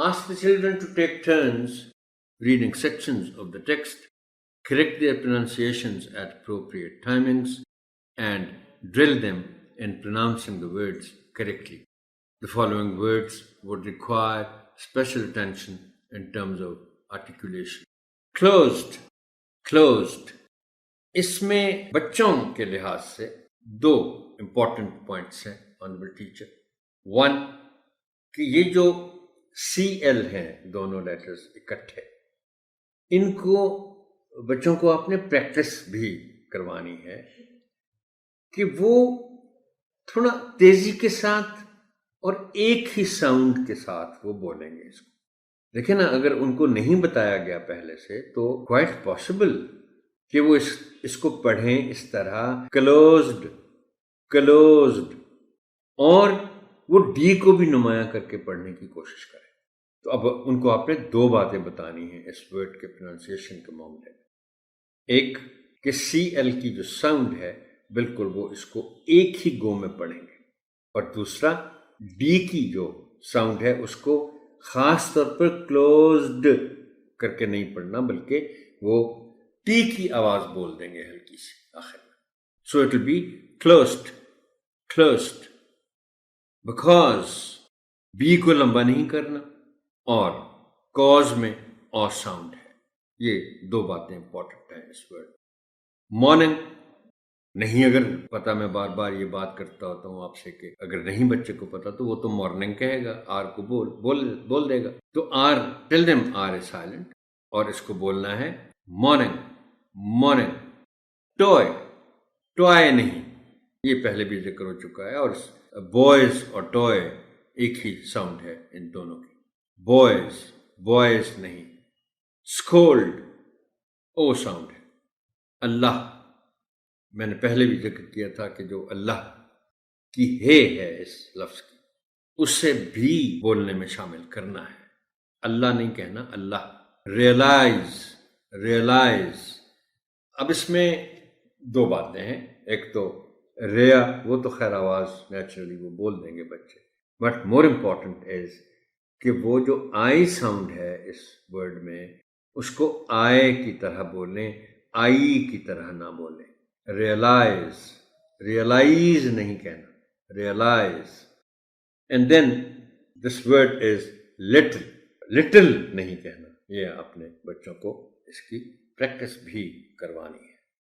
Ask the children to take turns reading sections of the text, correct their pronunciations at appropriate timings, and drill them in pronouncing the words correctly. The following words would require special attention in terms of articulation. Closed, closed. इसमें बच्चों के लिहाज से दो important points हैं honourable teacher. One, कि ये जो CL हैं दोनों लेटर्स इकट्ठे, इनको बच्चों को आपने प्रैक्टिस भी करवानी है कि वो थोड़ा तेजी के साथ और एक ही साउंड के साथ वो बोलेंगे इसको. देखिए ना, अगर उनको नहीं बताया गया पहले से तो क्वाइट पॉसिबल कि वो इसको पढ़ें इस तरह, क्लोज्ड क्लोज्ड, और वो डी को भी नुमाया करके पढ़ने की कोशिश करें. तो अब उनको आपने दो बातें बतानी हैं इस वर्ड के प्रोनाउंसिएशन के मामले में. एक कि CL की जो साउंड है बिल्कुल वो इसको एक ही गो में पढ़ेंगे, और दूसरा डी की जो साउंड है उसको खास तौर पर क्लोज्ड करके नहीं पढ़ना, बल्कि वो टी की आवाज बोल देंगे हल्की सी आखिर में. So it will be closed closed, because B को लंबा नहीं करना, और कॉज में और साउंड है. ये दो बातें इंपॉर्टेंट हैं इस वर्ड. मॉर्निंग नहीं, अगर पता, मैं बार बार ये बात करता होता हूँ आपसे कि अगर नहीं बच्चे को पता तो वो तो मॉर्निंग कहेगा, आर को बोल देगा. तो R, tell them R is silent, और इसको बोलना है मॉर्निंग मॉर्निंग. टॉय, टॉय नहीं, ये पहले भी जिक्र हो चुका है. और बॉयज और टॉय एक ही साउंड है इन दोनों की. बॉयज बॉयज नहीं. स्कोल्ड ओ साउंड है. अल्लाह, मैंने पहले भी जिक्र किया था कि जो अल्लाह की है इस लफ्ज की, उससे भी बोलने में शामिल करना है. अल्लाह नहीं कहना, अल्लाह. Realise realise. अब इसमें दो बातें हैं. एक तो रेया, वो तो खैर आवाज नेचुरली वो बोल देंगे बच्चे, बट मोर इम्पॉर्टेंट इज कि वो जो आई साउंड है इस वर्ड में उसको आए की तरह बोलें, आई की तरह ना बोलें. रियलाइज, रियलाइज नहीं कहना, realise. And then this word is little, little नहीं कहना. ये अपने बच्चों को इसकी प्रैक्टिस भी करवानी है.